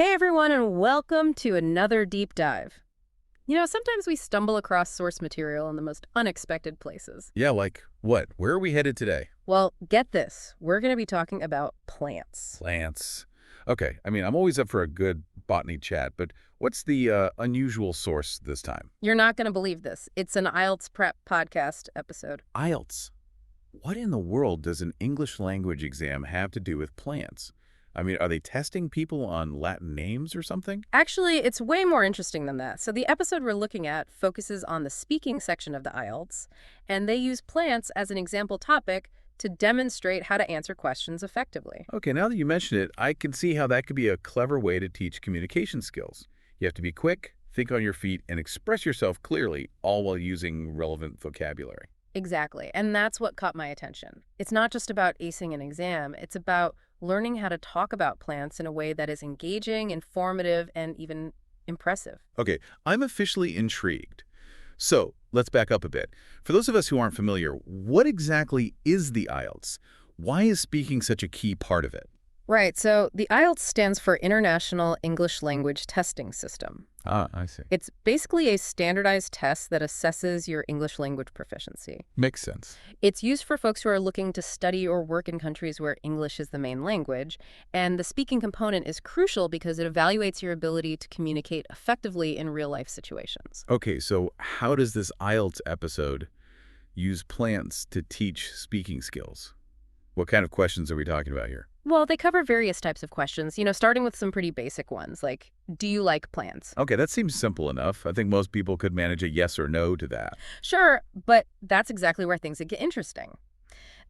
Hey everyone, and welcome to another deep dive. Sometimes we stumble across source material in the most unexpected places. Yeah, like what? Where are we headed today? Well, get this. We're going to be talking about plants. Plants. Okay, I'm always up for a good botany chat, but what's the unusual source this time? You're not going to believe this. It's an IELTS prep podcast episode. IELTS. What in the world does an English language exam have to do with plants? Are they testing people on Latin names or something? Actually, it's way more interesting than that. So the episode we're looking at focuses on the speaking section of the IELTS, and they use plants as an example topic to demonstrate how to answer questions effectively. Okay, now that you mention it, I can see how that could be a clever way to teach communication skills. You have to be quick, think on your feet, and express yourself clearly, all while using relevant vocabulary. Exactly. And that's what caught my attention. It's not just about acing an exam, it's about learning how to talk about plants in a way that is engaging, informative, and even impressive. Okay, I'm officially intrigued. So let's back up a bit. For those of us who aren't familiar, what exactly is the IELTS? Why is speaking such a key part of it? Right, so the IELTS stands for International English Language Testing System. Ah, I see. It's basically a standardized test that assesses your English language proficiency. Makes sense. It's used for folks who are looking to study or work in countries where English is the main language, and the speaking component is crucial because it evaluates your ability to communicate effectively in real-life situations. Okay, so how does this IELTS episode use plants to teach speaking skills? What kind of questions are we talking about here? Well, they cover various types of questions, starting with some pretty basic ones, like, do you like plants? Okay, that seems simple enough. I think most people could manage a yes or no to that. Sure, but that's exactly where things get interesting.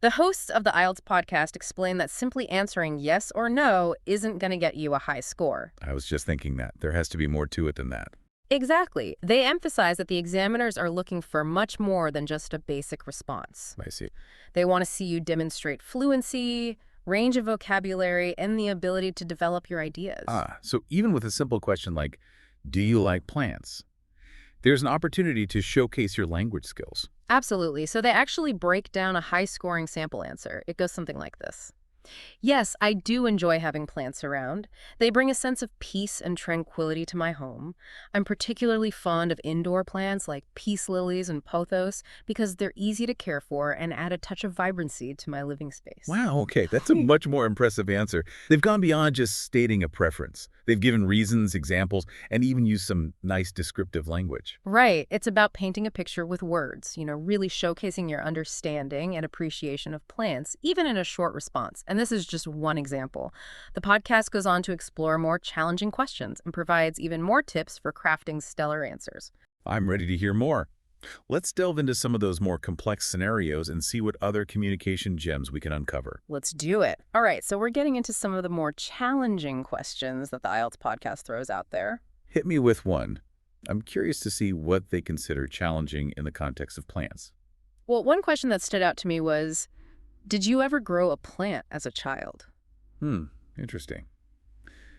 The hosts of the IELTS podcast explain that simply answering yes or no isn't going to get you a high score. I was just thinking that. There has to be more to it than that. Exactly. They emphasize that the examiners are looking for much more than just a basic response. I see. They want to see you demonstrate fluency, range of vocabulary, and the ability to develop your ideas. So even with a simple question like, do you like plants? There's an opportunity to showcase your language skills. Absolutely. So they actually break down a high-scoring sample answer. It goes something like this. Yes, I do enjoy having plants around. They bring a sense of peace and tranquility to my home. I'm particularly fond of indoor plants like peace lilies and pothos because they're easy to care for and add a touch of vibrancy to my living space. Wow, okay, that's a much more impressive answer. They've gone beyond just stating a preference. They've given reasons, examples, and even used some nice descriptive language. Right. It's about painting a picture with words, really showcasing your understanding and appreciation of plants, even in a short response. And this is just one example. The podcast goes on to explore more challenging questions and provides even more tips for crafting stellar answers. I'm ready to hear more. Let's delve into some of those more complex scenarios and see what other communication gems we can uncover. Let's do it. All right, so we're getting into some of the more challenging questions that the IELTS podcast throws out there. Hit me with one. I'm curious to see what they consider challenging in the context of plants. Well, one question that stood out to me was, did you ever grow a plant as a child? Interesting.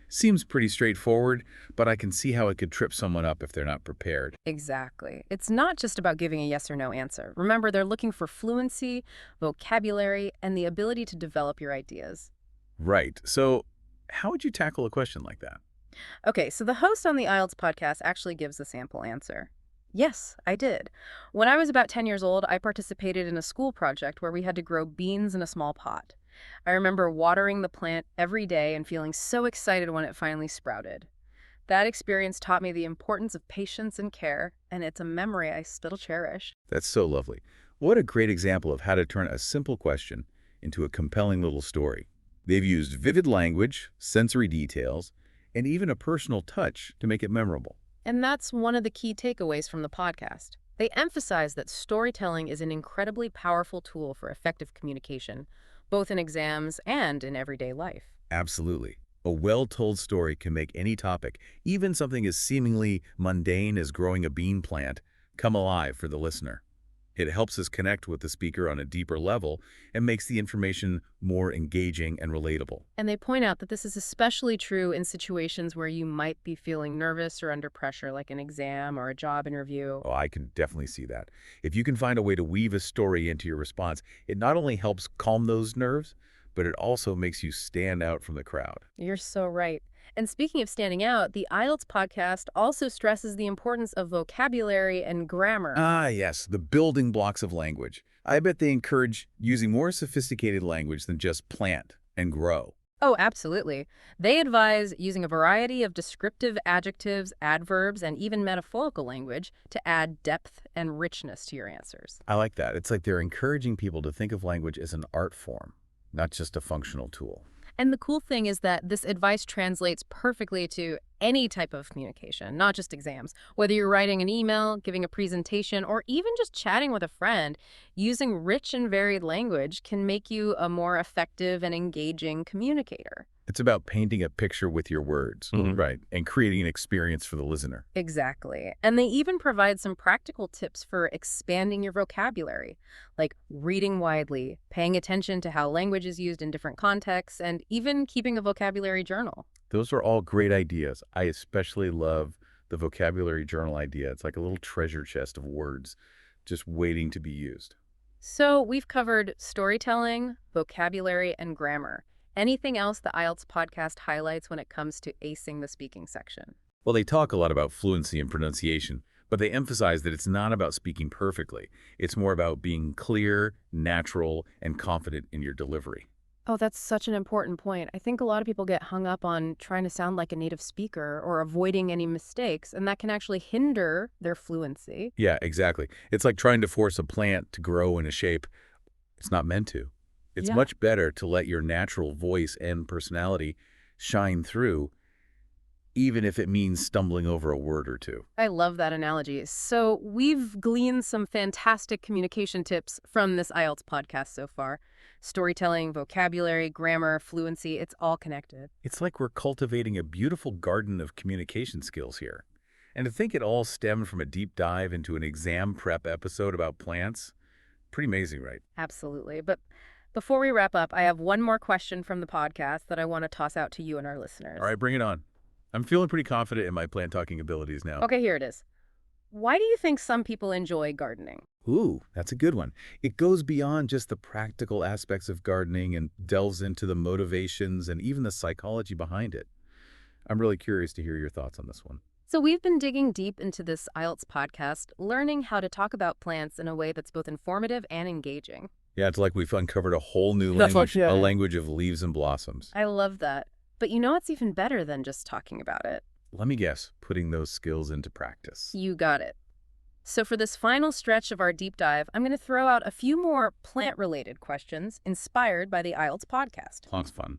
Seems pretty straightforward, but I can see how it could trip someone up if they're not prepared. Exactly. It's not just about giving a yes or no answer. Remember, they're looking for fluency, vocabulary, and the ability to develop your ideas. Right. So how would you tackle a question like that? Okay, so the host on the IELTS podcast actually gives a sample answer. Yes, I did. When I was about 10 years old, I participated in a school project where we had to grow beans in a small pot. I remember watering the plant every day and feeling so excited when it finally sprouted. That experience taught me the importance of patience and care, and it's a memory I still cherish. That's so lovely. What a great example of how to turn a simple question into a compelling little story. They've used vivid language, sensory details, and even a personal touch to make it memorable. And that's one of the key takeaways from the podcast. They emphasize that storytelling is an incredibly powerful tool for effective communication, both in exams and in everyday life. Absolutely. A well-told story can make any topic, even something as seemingly mundane as growing a bean plant, come alive for the listener. It helps us connect with the speaker on a deeper level and makes the information more engaging and relatable. And they point out that this is especially true in situations where you might be feeling nervous or under pressure, like an exam or a job interview. Oh, I can definitely see that. If you can find a way to weave a story into your response, it not only helps calm those nerves, but it also makes you stand out from the crowd. You're so right. And speaking of standing out, the IELTS podcast also stresses the importance of vocabulary and grammar. Ah, yes, the building blocks of language. I bet they encourage using more sophisticated language than just plant and grow. Oh, absolutely. They advise using a variety of descriptive adjectives, adverbs, and even metaphorical language to add depth and richness to your answers. I like that. It's like they're encouraging people to think of language as an art form, not just a functional tool. And the cool thing is that this advice translates perfectly to any type of communication, not just exams. Whether you're writing an email, giving a presentation, or even just chatting with a friend, using rich and varied language can make you a more effective and engaging communicator. It's about painting a picture with your words, right, and creating an experience for the listener. Exactly. And they even provide some practical tips for expanding your vocabulary, like reading widely, paying attention to how language is used in different contexts, and even keeping a vocabulary journal. Those are all great ideas. I especially love the vocabulary journal idea. It's like a little treasure chest of words just waiting to be used. So we've covered storytelling, vocabulary, and grammar. Anything else the IELTS podcast highlights when it comes to acing the speaking section? Well, they talk a lot about fluency and pronunciation, but they emphasize that it's not about speaking perfectly. It's more about being clear, natural, and confident in your delivery. Oh, that's such an important point. I think a lot of people get hung up on trying to sound like a native speaker or avoiding any mistakes, and that can actually hinder their fluency. Yeah, exactly. It's like trying to force a plant to grow in a shape it's not meant to. It's Yeah. much better to let your natural voice and personality shine through, even if it means stumbling over a word or two. I love that analogy. So we've gleaned some fantastic communication tips from this IELTS podcast so far. Storytelling, vocabulary, grammar, fluency, it's all connected. It's like we're cultivating a beautiful garden of communication skills here. And to think it all stemmed from a deep dive into an exam prep episode about plants, pretty amazing, right? Absolutely. But before we wrap up, I have one more question from the podcast that I want to toss out to you and our listeners. All right, bring it on. I'm feeling pretty confident in my plant talking abilities now. Okay, here it is. Why do you think some people enjoy gardening? Ooh, that's a good one. It goes beyond just the practical aspects of gardening and delves into the motivations and even the psychology behind it. I'm really curious to hear your thoughts on this one. So we've been digging deep into this IELTS podcast, learning how to talk about plants in a way that's both informative and engaging. Yeah, it's like we've uncovered a whole new That's language, like, yeah. a language of leaves and blossoms. I love that. But you know what's even better than just talking about it? Let me guess, putting those skills into practice. You got it. So for this final stretch of our deep dive, I'm going to throw out a few more plant-related questions inspired by the IELTS podcast. Sounds fun.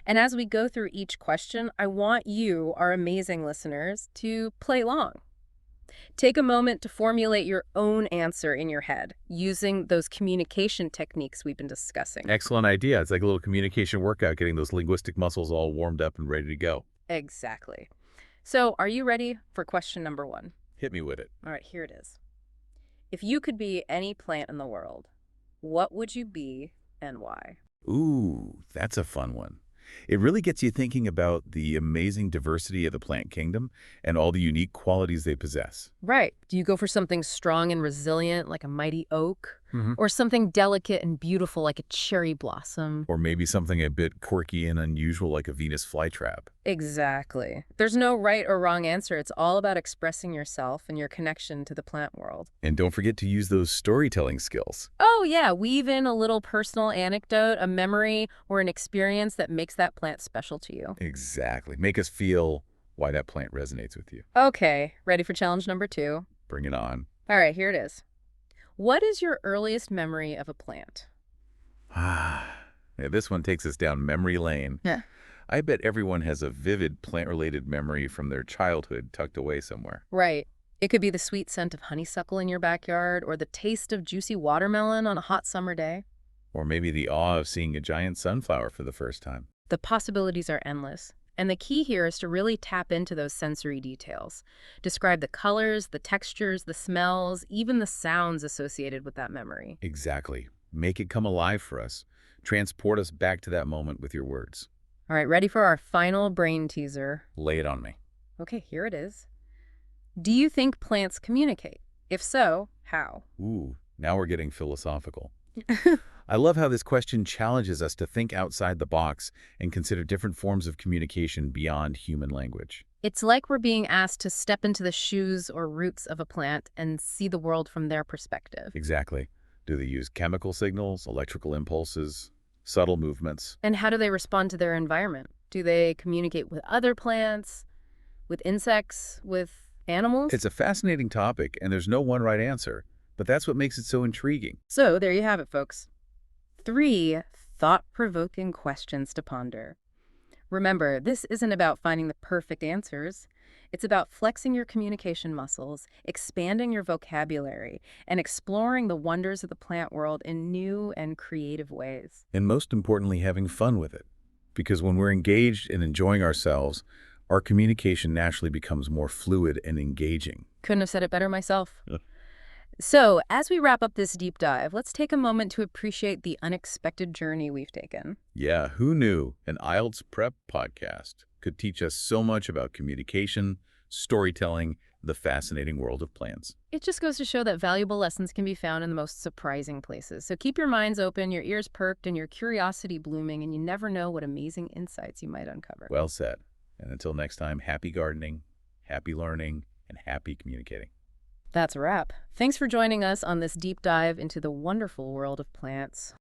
And as we go through each question, I want you, our amazing listeners, to play along. Take a moment to formulate your own answer in your head using those communication techniques we've been discussing. Excellent idea. It's like a little communication workout, getting those linguistic muscles all warmed up and ready to go. Exactly. So are you ready for question number 1? Hit me with it. All right, here it is. If you could be any plant in the world, what would you be and why? Ooh, that's a fun one. It really gets you thinking about the amazing diversity of the plant kingdom and all the unique qualities they possess. Right. Do you go for something strong and resilient like a mighty oak? Mm-hmm. Or something delicate and beautiful like a cherry blossom? Or maybe something a bit quirky and unusual like a Venus flytrap. Exactly. There's no right or wrong answer. It's all about expressing yourself and your connection to the plant world. And don't forget to use those storytelling skills. Oh, yeah. Weave in a little personal anecdote, a memory, or an experience that makes that plant special to you. Exactly. Make us feel why that plant resonates with you. Okay. Ready for challenge number 2? Bring it on. All right, here it is. What is your earliest memory of a plant? Yeah, this one takes us down memory lane. Yeah. I bet everyone has a vivid plant-related memory from their childhood tucked away somewhere. Right. It could be the sweet scent of honeysuckle in your backyard or the taste of juicy watermelon on a hot summer day. Or maybe the awe of seeing a giant sunflower for the first time. The possibilities are endless. And the key here is to really tap into those sensory details. Describe the colors, the textures, the smells, even the sounds associated with that memory. Exactly. Make it come alive for us. Transport us back to that moment with your words. All right, ready for our final brain teaser? Lay it on me. Okay, here it is. Do you think plants communicate? If so, how? Ooh, now we're getting philosophical. I love how this question challenges us to think outside the box and consider different forms of communication beyond human language. It's like we're being asked to step into the shoes or roots of a plant and see the world from their perspective. Exactly. Do they use chemical signals, electrical impulses, subtle movements? And how do they respond to their environment? Do they communicate with other plants, with insects, with animals? It's a fascinating topic, and there's no one right answer, but that's what makes it so intriguing. So there you have it, folks. 3 thought-provoking questions to ponder. Remember, this isn't about finding the perfect answers. It's about flexing your communication muscles, expanding your vocabulary, and exploring the wonders of the plant world in new and creative ways. And most importantly, having fun with it. Because when we're engaged and enjoying ourselves, our communication naturally becomes more fluid and engaging. Couldn't have said it better myself. So, as we wrap up this deep dive, let's take a moment to appreciate the unexpected journey we've taken. Yeah, who knew an IELTS prep podcast could teach us so much about communication, storytelling, the fascinating world of plants? It just goes to show that valuable lessons can be found in the most surprising places. So keep your minds open, your ears perked, and your curiosity blooming, and you never know what amazing insights you might uncover. Well said. And until next time, happy gardening, happy learning, and happy communicating. That's a wrap. Thanks for joining us on this deep dive into the wonderful world of plants.